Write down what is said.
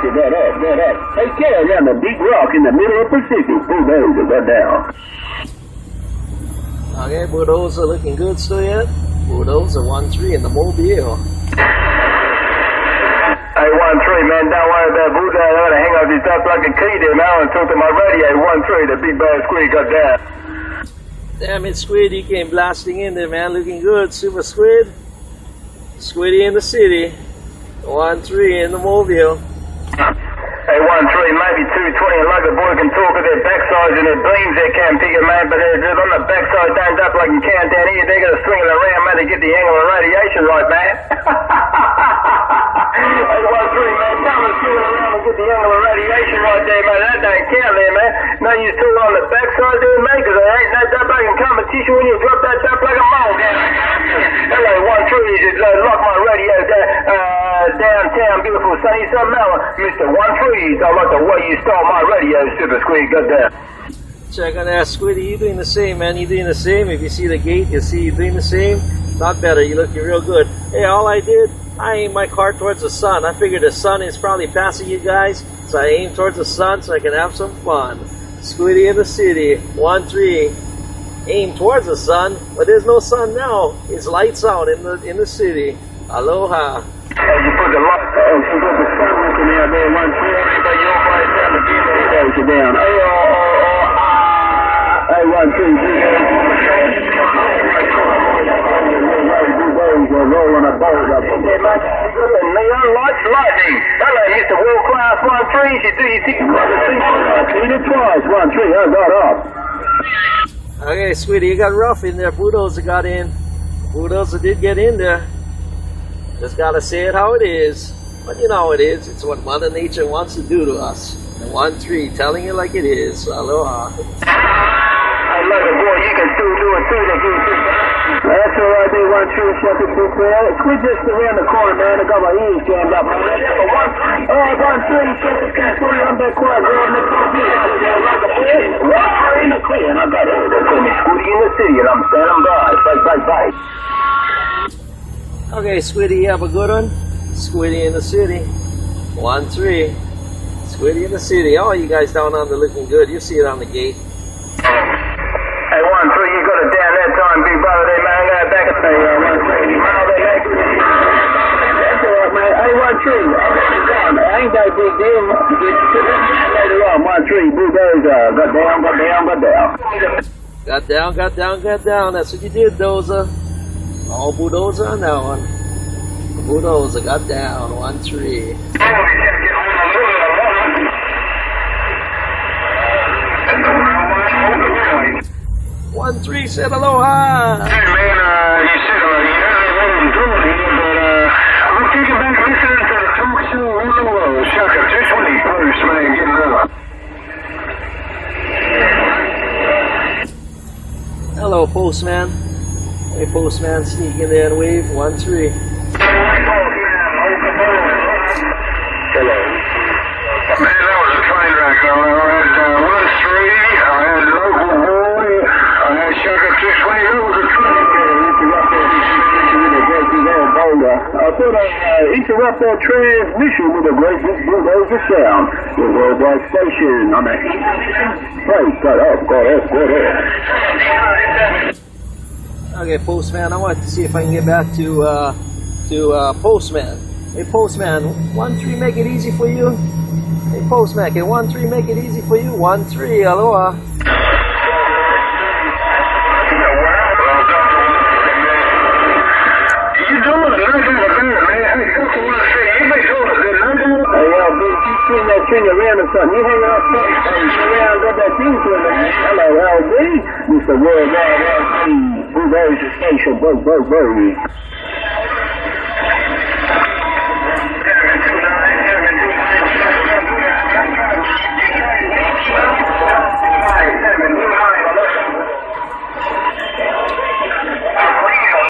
That up. Take care of them, a big rock in the middle of the Pacific. Bulldozer, go down. Okay, bulldozer looking good still yet? Bulldozer 1-3 in the Mobile. Hey, 1-3, man, don't worry about bulldozer. I'm gonna hang up this up like a key there, man. I want to talk to my radio. 1-3, the big bad squid got down. Damn it, Squid, you came blasting in there, man. Looking good, Super Squid. Squiddy in the city. 1-3 in the Mobile. Hey, 1-3, maybe 220, and like the boy can talk of their backsides and their beams, they can't pick it, man, but they're on the backside, don't up like you can down here. They gotta swing it around, man, to get the angle of radiation right, man. Hey, 1-3, man, tell them to swing it around and get the angle of radiation right there, man. That don't count there, man. No use talking on the backside there, man, because there ain't no duck like in competition when you drop that duck like a mole down. Hello, 1-3, just lock my radio downtown, beautiful sunny Sun Mountain. Mr. 1-3, I like the way you stole my radio, Super Squid. Good there. Check on that, Squiddy. You doing the same, man. You doing the same. If you see the gate, you see you doing the same. Not better. You looking real good. Hey, all I did, I aimed my car towards the sun. I figured the sun is probably passing you guys, so I aimed towards the sun so I can have some fun. Squiddy in the city. 1-3. Aim towards the sun, but there's no sun now. It's lights out in the city. Aloha. You put the light, you put the sun looking out there, 1-3, but you're right down the bulldozer down. Hey, 1-3, bulldozer rolling a boat up. Neon lights lightning. Hello, Mr. World Class 1-3. You think you got the thing? Clean it twice, 1-3. I got up. Okay, Squiddy, you got rough in there. Bulldozer got in. Bulldozer did get in there. Just gotta say it how it is. But you know how it is. It's what Mother Nature wants to do to us. And 1-3, telling it like it is. Aloha. I love it, boy. You can still do it too. That's all right, they 1-3, shut it too clear. Quit just around the corner, man. I got my ears jammed up. Oh, 1-3, shut it too clear. I'm back quiet, girl. I'm in the clear. And I got it. They call me Squiddy in the city, and I'm standing by. Bye. Okay, Squiddy, you have a good one? Squiddy in the city. 1-3. Squiddy in the city. Oh, you guys down under looking good. You see it on the gate. Hey, 1-3, you got it down that time, big brother. They man got back at the 1-3. That's all right, man. Hey, 1-3. I ain't that big deal. Later on, 1-3, bulldozer. Got down. That's what you did, Dozer. All bulldozer on that one. Bulldozer got down. 1-3. 1-3 said aloha. Hey, man, you said you had a little drone here, but I'm kicking back listening to the talk show on the road. Shaka, just when he posts, man, getting up. Hello, Postman. Hey, Postman, sneak in there and wave. 1-3. Hello. Man, that was a train wreck. I had 1-3. I had local boy. I had Shaka 220. That was a train wreck. I thought I'd interrupt our transmission with a great big bulldozer sound. The worldwide station on the right. Got up. Okay, Postman, I want to see if I can get back to Postman. Hey, Postman, 1-3 make it easy for you? Hey, Postman, can 1-3 make it easy for you? 1-3, aloha. You doing it? Turn that thing around or something. You hanging up around, got that thing to it. Hello, LB. Mr. Worldwide LB. Bulldozer Station, Bird.